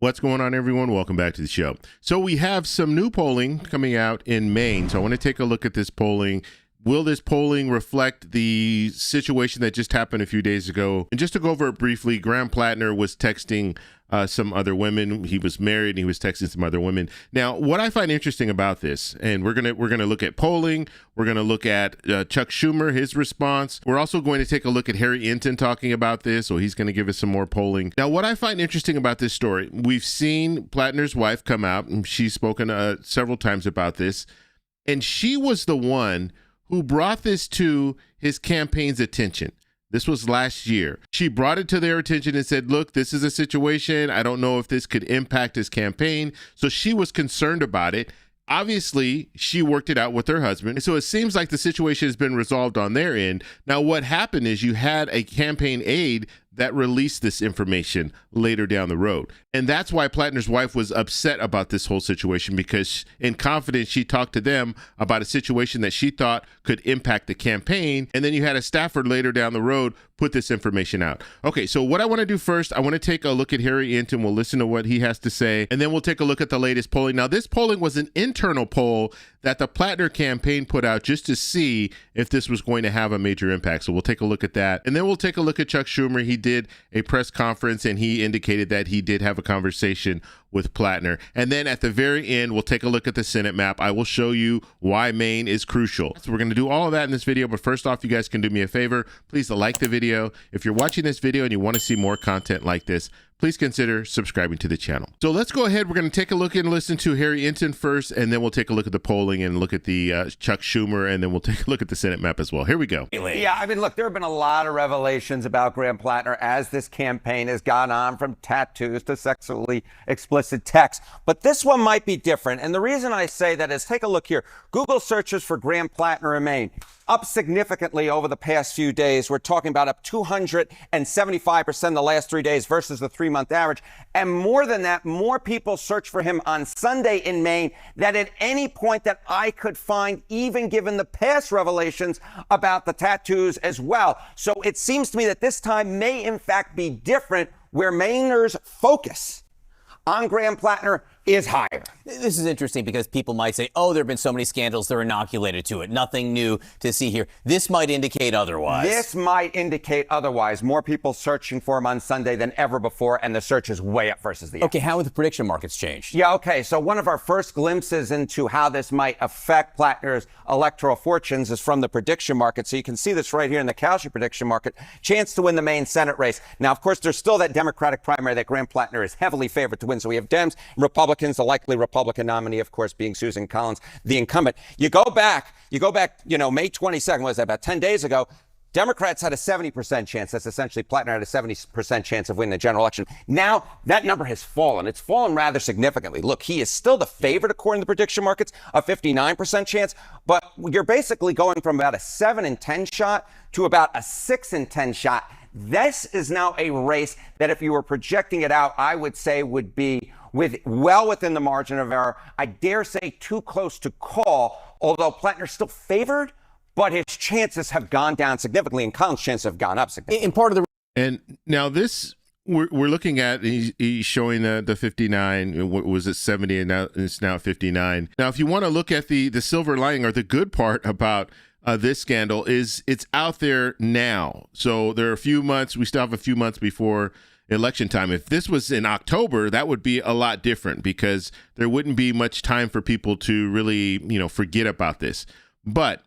What's going on, everyone? Welcome back to the show. So we have some new polling coming out in Maine. So I want to take a look at this polling. Will this polling reflect the situation that just happened a few days ago? And just to go over it briefly, Graham Platner was texting some other women. He was married and he was texting some other women. Now, what I find interesting about this, and we're gonna look at polling. We're gonna look at Chuck Schumer, his response. We're also going to take a look at Harry Enton talking about this. So he's going to give us some more polling. Now, what I find interesting about this story, we've seen Platner's wife come out and she's spoken several times about this, and she was the one who brought this to his campaign's attention. This was last year. She brought it to their attention and said, look, this is a situation. I don't know if this could impact his campaign. So she was concerned about it. Obviously, she worked it out with her husband. So it seems like the situation has been resolved on their end. Now, what happened is you had a campaign aide that released this information later down the road. And that's why Platner's wife was upset about this whole situation, because in confidence, she talked to them about a situation that she thought could impact the campaign. And then you had a staffer later down the road put this information out. Okay, so what I want to do first, I want to take a look at Harry Enton. We'll listen to what he has to say, and then we'll take a look at the latest polling. Now, this polling was an internal poll that the Platner campaign put out just to see if this was going to have a major impact. So we'll take a look at that. And then we'll take a look at Chuck Schumer. He did a press conference and he indicated that he did have a conversation with Platner. And then at the very end, we'll take a look at the Senate map. I will show you why Maine is crucial. So we're going to do all of that in this video. But first off, you guys can do me a favor. Please like the video. If you're watching this video and you want to see more content like this, please consider subscribing to the channel. So let's go ahead. We're going to take a look and listen to Harry Enton first, and then we'll take a look at the polling and look at the Chuck Schumer, and then we'll take a look at the Senate map as well. Here we go. Yeah, I mean, look, there have been a lot of revelations about Graham Platner as this campaign has gone on, from tattoos to sexually explicit texts. But this one might be different. And the reason I say that is, take a look here. Google searches for Graham Platner in Maine up significantly over the past few days. We're talking about up 275% in the last 3 days versus the 3-month average. And more than that, more people search for him on Sunday in Maine than at any point that I could find, even given the past revelations about the tattoos as well. So it seems to me that this time may in fact be different, where Mainers' focus on Graham Platner is higher. This is interesting because people might say, oh, there have been so many scandals, they're inoculated to it. Nothing new to see here. This might indicate otherwise. This might indicate otherwise. More people searching for him on Sunday than ever before, and the search is way up versus the Okay, how have the prediction markets changed? Yeah, okay. So one of our first glimpses into how this might affect Platner's electoral fortunes is from the prediction market. So you can see this right here in the Kalshi prediction market. Chance to win the Maine Senate race. Now, of course, there's still that Democratic primary that Graham Platner is heavily favored to win. So we have Dems, Republicans, the likely Republican nominee, of course, being Susan Collins, the incumbent. You go back, May 22nd, was that, about 10 days ago, Democrats had a 70% chance. That's essentially Platner had a 70% chance of winning the general election. Now that number has fallen. It's fallen rather significantly. Look, he is still the favorite according to the prediction markets, a 59% chance, but you're basically going from about a 7 in 10 shot to about a 6 in 10 shot. This is now a race that, if you were projecting it out, I would say would be well within the margin of error. I dare say too close to call, although Platner's still favored, but his chances have gone down significantly, and Collins' chances have gone up significantly. In part of the And now this, we're looking at, he's showing the 59, what was it, 70, and now it's now 59. Now, if you want to look at the silver lining, or the good part about this scandal, is it's out there now. So there are a few months, we still have a few months before election time. If this was in October, that would be a lot different, because there wouldn't be much time for people to really, forget about this. But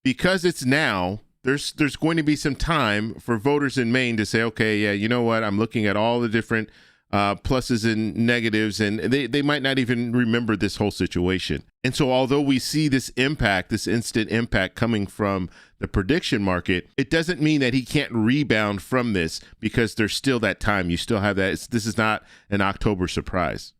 because it's now, there's going to be some time for voters in Maine to say, okay, yeah, you know what? I'm looking at all the different pluses and negatives, and they might not even remember this whole situation. And so although we see this impact, this instant impact coming from the prediction market, it doesn't mean that he can't rebound from this, because there's still that time. You still have that. This is not an October surprise.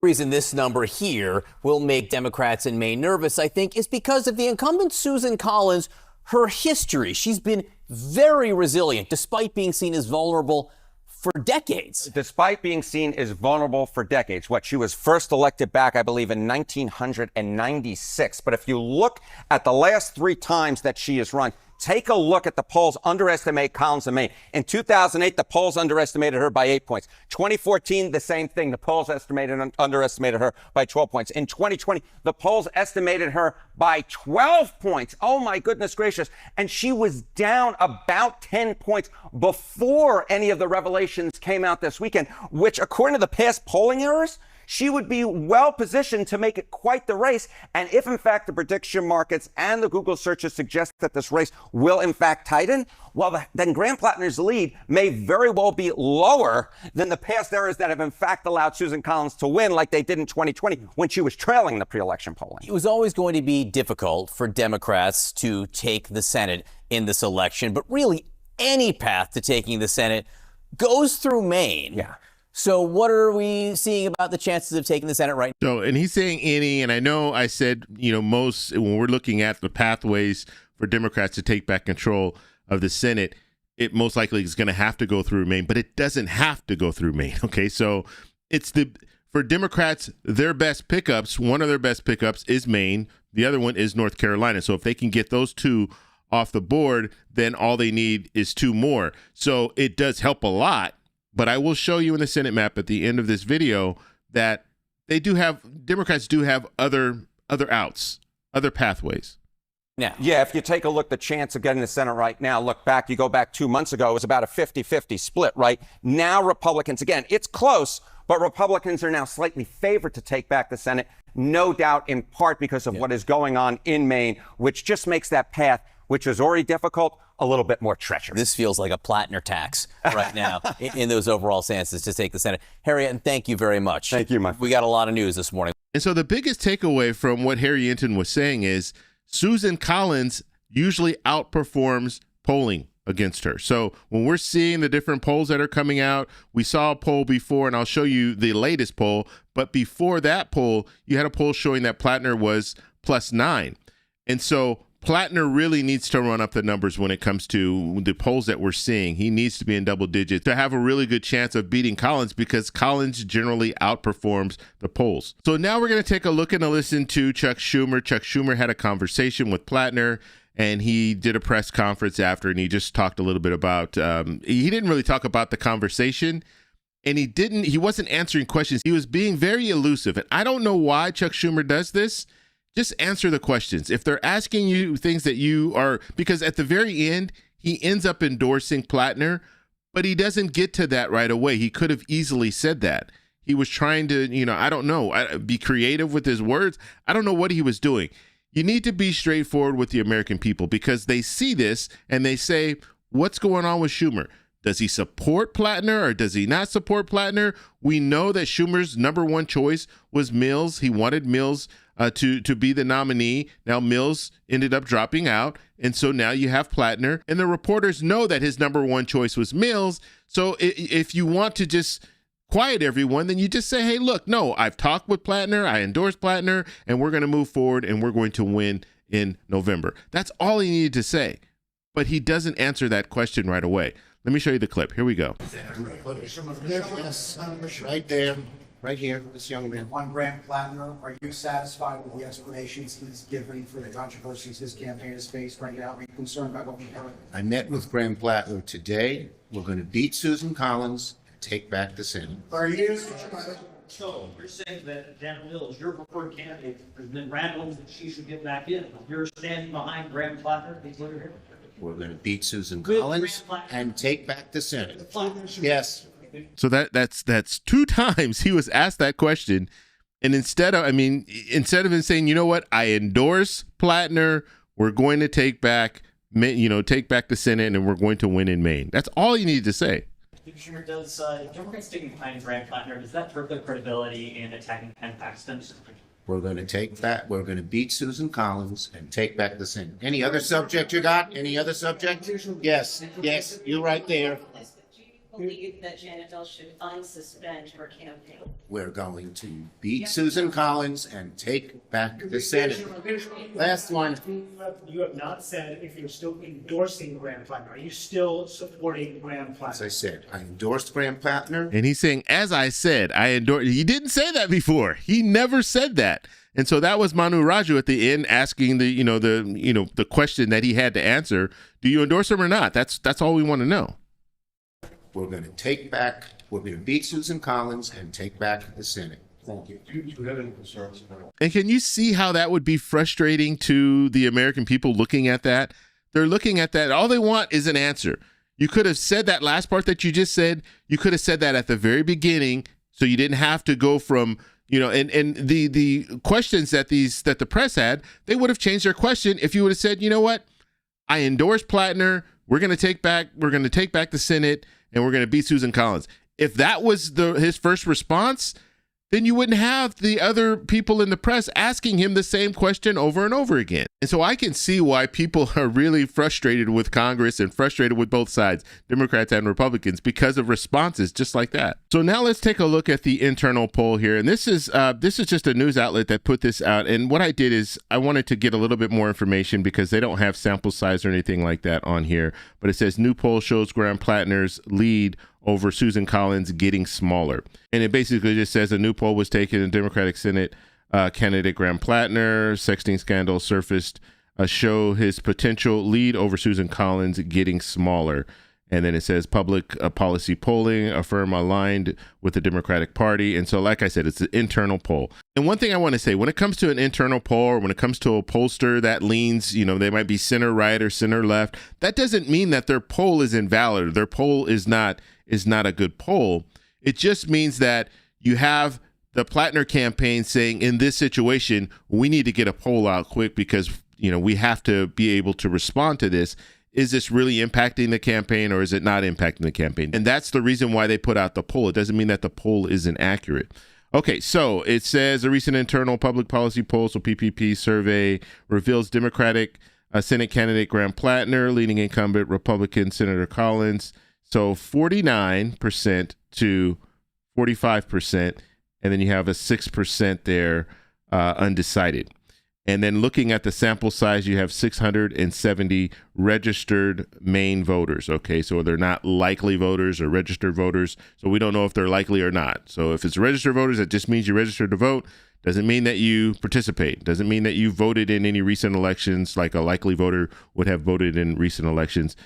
The reason this number here will make Democrats in Maine nervous, I think, is because of the incumbent Susan Collins, her history. She's been very resilient, despite being seen as vulnerable for decades. Despite being seen as vulnerable for decades. She was first elected back, I believe, in 1996. But if you look at the last 3 times that she has run, Take a look at the polls underestimate Collins in Maine. In 2008, the polls underestimated her by 8 points. 2014, the same thing. The polls underestimated her by 12 points. In 2020, the polls estimated her by 12 points. Oh, my goodness gracious. And she was down about 10 points before any of the revelations came out this weekend, which, according to the past polling errors, she would be well positioned to make it quite the race. And if, in fact, the prediction markets and the Google searches suggest that this race will, in fact, tighten, well, then Graham Platner's lead may very well be lower than the past errors that have, in fact, allowed Susan Collins to win like they did in 2020 when she was trailing the pre-election polling. It was always going to be difficult for Democrats to take the Senate in this election, but really any path to taking the Senate goes through Maine. Yeah. So what are we seeing about the chances of taking the Senate right now? So, and he's saying any, and I know I said, most, when we're looking at the pathways for Democrats to take back control of the Senate, it most likely is going to have to go through Maine, but it doesn't have to go through Maine. Okay. So for Democrats, their best pickups, one of their best pickups is Maine. The other one is North Carolina. So if they can get those two off the board, then all they need is two more. So it does help a lot. But I will show you in the Senate map at the end of this video that Democrats do have other outs, other pathways. Now, yeah, if you take a look, the chance of getting the Senate right now, you go back 2 months ago, it was about a 50-50 split, right? Now Republicans, again, it's close, but Republicans are now slightly favored to take back the Senate, no doubt in part because of what is going on in Maine, which just makes that path, which is already difficult, a little bit more treacherous. This feels like a Platner tax right now in those overall stances to take the Senate. Harry, and thank you very much. Thank you, Mike. We got a lot of news this morning. And so the biggest takeaway from what Harry Enten was saying is Susan Collins usually outperforms polling against her. So when we're seeing the different polls that are coming out, we saw a poll before, and I'll show you the latest poll. But before that poll, you had a poll showing that Platner was +9. And so Platner really needs to run up the numbers when it comes to the polls that we're seeing. He needs to be in double digits to have a really good chance of beating Collins because Collins generally outperforms the polls. So now we're going to take a look and a listen to Chuck Schumer. Chuck Schumer had a conversation with Platner, and he did a press conference after, and he just talked a little bit about, he didn't really talk about the conversation, and he wasn't answering questions. He was being very elusive, and I don't know why Chuck Schumer does this. Just answer the questions. If they're asking you things that you are, because at the very end, he ends up endorsing Platner, but he doesn't get to that right away. He could have easily said that. He was trying to, I don't know, be creative with his words. I don't know what he was doing. You need to be straightforward with the American people because they see this and they say, what's going on with Schumer? Does he support Platner or does he not support Platner? We know that Schumer's number one choice was Mills. He wanted Mills to be the nominee. Now Mills ended up dropping out, and so now you have Platner, and the reporters know that his number one choice was Mills. So if you want to just quiet everyone, then you just say, hey, look, no, I've talked with Platner, I endorse Platner, and we're going to move forward, and we're going to win in November. That's all he needed to say, but he doesn't answer that question right away. Let me show you the clip. Here we go. Yes, right there. Right here, this young man. On Graham Platner, are you satisfied with the explanations he's given for the controversies his campaign has faced right now? Are you concerned about what we heard? I met with Graham Platner today. We're going to beat Susan Collins and take back the Senate. Are you? So you're saying that Janet Mills, your preferred candidate, has been rattled that she should get back in. You're standing behind Graham Platner. We're going to beat Susan Collins and take back the Senate. Yes. So that's 2 times he was asked that question, and instead of him saying, you know what, I endorse Platner, we're going to take back the Senate, and we're going to win in Maine. That's all he needed to say. Schumer, does Democrats sticking behind Graham Platner, does that hurt their credibility in attacking Ken Paxton? We're going to take back. We're going to beat Susan Collins and take back the Senate. Any other subject you got? Any other subject? Yes. Yes. You right there. Believe that Janet Mills should unsuspend her campaign. We're going to beat Susan Collins and take back the Senate. Last one. You have not said if you're still endorsing Graham Platner. Are you still supporting Graham Platner? As I said, I endorsed Graham Platner. And he's saying, as I said, I endorse. He didn't say that before. He never said that. And so that was Manu Raju at the end asking the question that he had to answer. Do you endorse him or not? That's all we want to know. We're going to beat Susan Collins and take back the Senate. Thank you. Do you have any concerns? And can you see how that would be frustrating to the American people looking at that? They're looking at that. All they want is an answer. You could have said that last part that you just said. You could have said that at the very beginning, so you didn't have to go from, and the questions that the press had, they would have changed their question if you would have said, you know what, I endorse Platner. We're going to take back the Senate, and we're going to beat Susan Collins. If that was his first response, then you wouldn't have the other people in the press asking him the same question over and over again. And so I can see why people are really frustrated with Congress and frustrated with both sides, Democrats and Republicans, because of responses just like that. So now let's take a look at the internal poll here. And this is just a news outlet that put this out. And what I did is I wanted to get a little bit more information because they don't have sample size or anything like that on here. But it says new poll shows Graham Platner's lead over Susan Collins getting smaller. And it basically just says a new poll was taken in Democratic Senate candidate Graham Platner. Sexting scandal surfaced show his potential lead over Susan Collins getting smaller. And then it says public policy polling, a firm aligned with the Democratic Party. And so, like I said, it's an internal poll. And one thing I want to say, when it comes to an internal poll or when it comes to a pollster that leans, they might be center right or center left, that doesn't mean that their poll is invalid. Their poll is not a good poll. It just means that you have the Platner campaign saying, in this situation, we need to get a poll out quick because, we have to be able to respond to this. Is this really impacting the campaign or is it not impacting the campaign? And that's the reason why they put out the poll. It doesn't mean that the poll isn't accurate. Okay, so it says a recent internal public policy poll, so PPP survey, reveals Democratic Senate candidate Graham Platner leading incumbent Republican Senator Collins. So 49% to 45%, and then you have a 6% there undecided. And then looking at the sample size, you have 670 registered Maine voters. Okay, so they're not likely voters or registered voters. So we don't know if they're likely or not. So if it's registered voters, that just means you registered to vote. Doesn't mean that you participate. Doesn't mean that you voted in any recent elections like a likely voter would have voted in recent elections.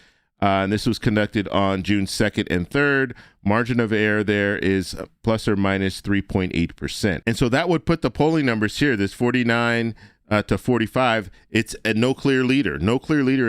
And this was conducted on June 2nd and 3rd. Margin of error there is plus or minus 3.8%. And so that would put the polling numbers here, this 49 to 45. It's a no clear leader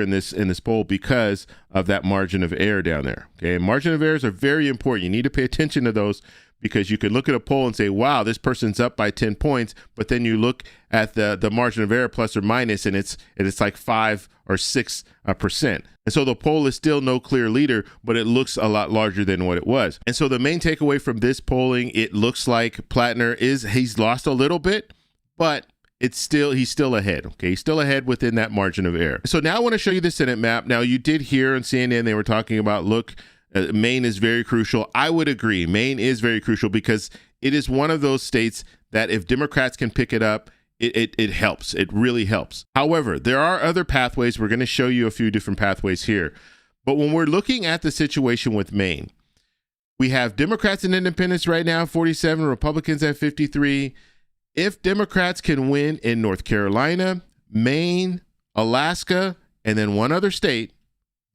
in this poll because of that margin of error down there. Okay, and margin of errors are very important. You need to pay attention to those because you can look at a poll and say, wow, this person's up by 10 points, but then you look at the margin of error plus or minus, and it's like 5 or 6%. And so the poll is still no clear leader, but it looks a lot larger than what it was. And so the main takeaway from this polling, it looks like Platner he's lost a little bit, but he's still ahead. Okay, he's still ahead within that margin of error. So now I want to show you the Senate map. Now you did hear on CNN they were talking about, Maine is very crucial. I would agree. Maine is very crucial because it is one of those states that if Democrats can pick it up, it helps. It really helps. However, there are other pathways. We're going to show you a few different pathways here. But when we're looking at the situation with Maine, we have Democrats and independents right now, 47, Republicans at 53. If Democrats can win in North Carolina, Maine, Alaska, and then one other state,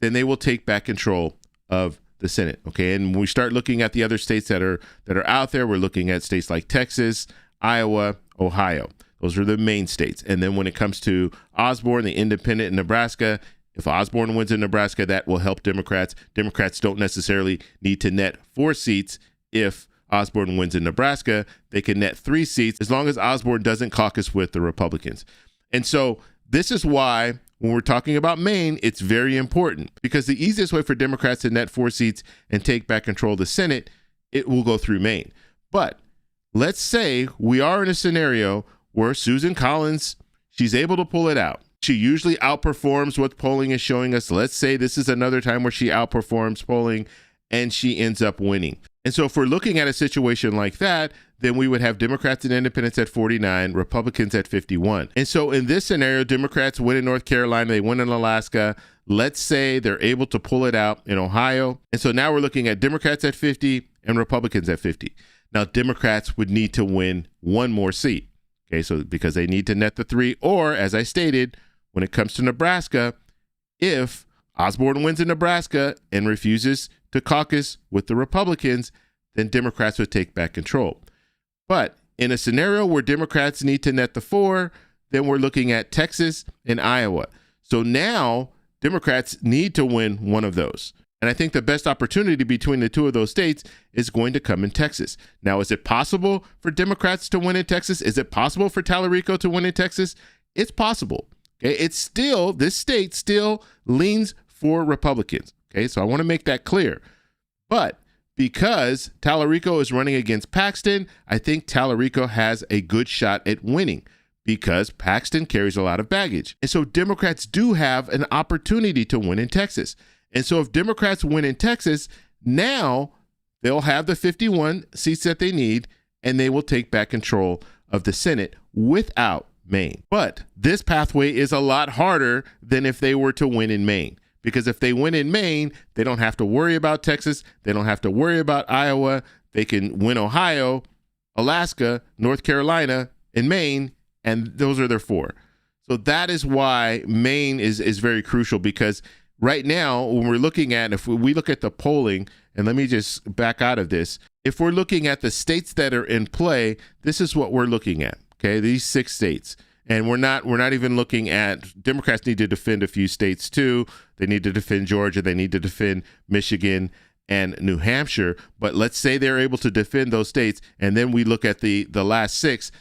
then they will take back control of the Senate. Okay, and when we start looking at the other states that are out there, we're looking at states like Texas, Iowa, Ohio. Those are the main states. And then when it comes to Osborne, the independent in Nebraska, if Osborne wins in Nebraska, that will help Democrats. Democrats don't necessarily need to net 4 seats. If Osborne wins in Nebraska, they can net 3 seats as long as Osborne doesn't caucus with the Republicans. And so this is why when we're talking about Maine, it's very important because the easiest way for Democrats to net 4 seats and take back control of the Senate, it will go through Maine. But let's say we are in a scenario where Susan Collins, she's able to pull it out. She usually outperforms what polling is showing us. Let's say this is another time where she outperforms polling and she ends up winning. And so if we're looking at a situation like that, then we would have Democrats and independents at 49, Republicans at 51. And so in this scenario, Democrats win in North Carolina, they win in Alaska. Let's say they're able to pull it out in Ohio. And so now we're looking at Democrats at 50 and Republicans at 50. Now, Democrats would need to win 1 more seat. Okay, so because they need to net the 3, or as I stated, when it comes to Nebraska, if Osborne wins in Nebraska and refuses to caucus with the Republicans, then Democrats would take back control. But in a scenario where Democrats need to net the 4, then we're looking at Texas and Iowa. So now Democrats need to win one of those. And I think the best opportunity between the 2 of those states is going to come in Texas. Now, is it possible for Democrats to win in Texas? Is it possible for Tallarico to win in Texas? It's possible. Okay, it's still, this state still leans for Republicans. Okay, so I want to make that clear. But because Tallarico is running against Paxton, I think Tallarico has a good shot at winning because Paxton carries a lot of baggage. And so Democrats do have an opportunity to win in Texas. And so if Democrats win in Texas, now they'll have the 51 seats that they need, and they will take back control of the Senate without Maine. But this pathway is a lot harder than if they were to win in Maine, because if they win in Maine, they don't have to worry about Texas. They don't have to worry about Iowa. They can win Ohio, Alaska, North Carolina, and Maine, and those are their 4. So that is why Maine is very crucial, because right now, when we're looking at, if we look at the polling, and let me just back out of this, if we're looking at the states that are in play, this is what we're looking at, okay, these 6 states. And we're not even looking at, Democrats need to defend a few states too. They need to defend Georgia, they need to defend Michigan and New Hampshire. But let's say they're able to defend those states, and then we look at the last 6.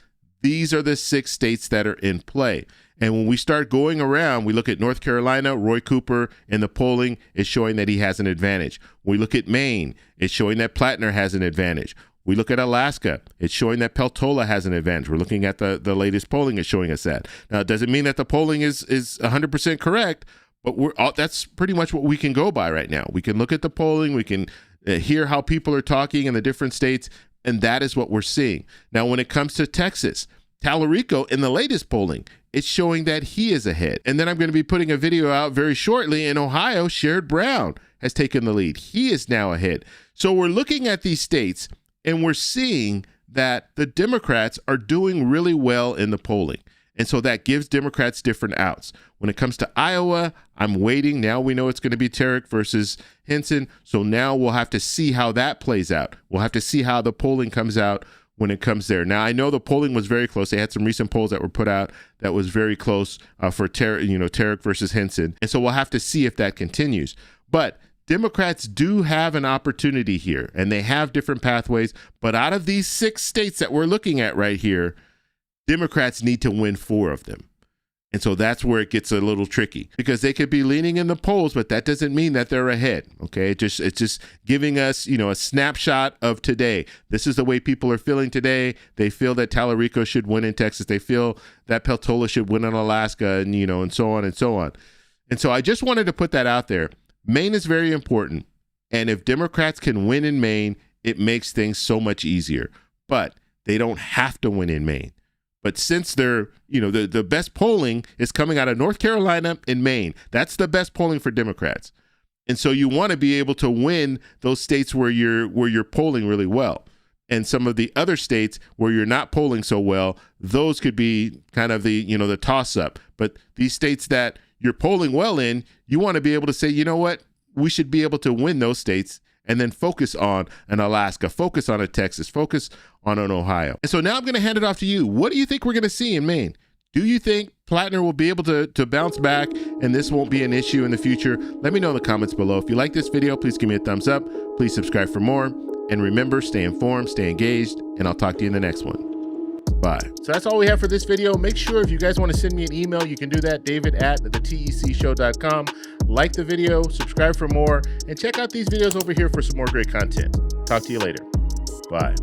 These are the 6 states that are in play. And when we start going around, we look at North Carolina, Roy Cooper in the polling is showing that he has an advantage. We look at Maine, it's showing that Platner has an advantage. We look at Alaska, it's showing that Peltola has an advantage. We're looking at the latest polling is showing us that. Now, it doesn't mean that the polling is 100% correct, but that's pretty much what we can go by right now. We can look at the polling, we can hear how people are talking in the different states, and that is what we're seeing. Now, when it comes to Texas, Tallarico in the latest polling, it's showing that he is ahead. And then I'm going to be putting a video out very shortly. In Ohio, Sherrod Brown has taken the lead. He is now ahead. So we're looking at these states, and we're seeing that the Democrats are doing really well in the polling. And so that gives Democrats different outs. When it comes to Iowa, I'm waiting. Now we know it's going to be Tarek versus Henson. So now we'll have to see how that plays out. We'll have to see how the polling comes out when it comes there. Now, I know the polling was very close. They had some recent polls that were put out that was very close for Tarek versus Henson. And so we'll have to see if that continues. But Democrats do have an opportunity here, and they have different pathways. But out of these 6 states that we're looking at right here, Democrats need to win 4 of them. And so that's where it gets a little tricky, because they could be leaning in the polls, but that doesn't mean that they're ahead. Okay, it's just giving us, a snapshot of today. This is the way people are feeling today. They feel that Tallarico should win in Texas. They feel that Peltola should win in Alaska, and so on and so on. And so I just wanted to put that out there. Maine is very important, and if Democrats can win in Maine, it makes things so much easier. But they don't have to win in Maine. But since they're, the best polling is coming out of North Carolina and Maine, that's the best polling for Democrats. And so you want to be able to win those states where you're polling really well. And some of the other states where you're not polling so well, those could be kind of the toss up. But these states that you're polling well in, you want to be able to say, you know what, we should be able to win those states and then focus on an Alaska, focus on a Texas, focus on an Ohio. And so now I'm going to hand it off to you. What do you think we're going to see in Maine? Do you think Platner will be able to bounce back and this won't be an issue in the future? Let me know in the comments below. If you like this video, please give me a thumbs up. Please subscribe for more. And remember, stay informed, stay engaged, and I'll talk to you in the next one. Bye. So that's all we have for this video. Make sure if you guys want to send me an email, you can do that, david@thetecshow.com. Like the video, subscribe for more, and check out these videos over here for some more great content. Talk to you later. Bye.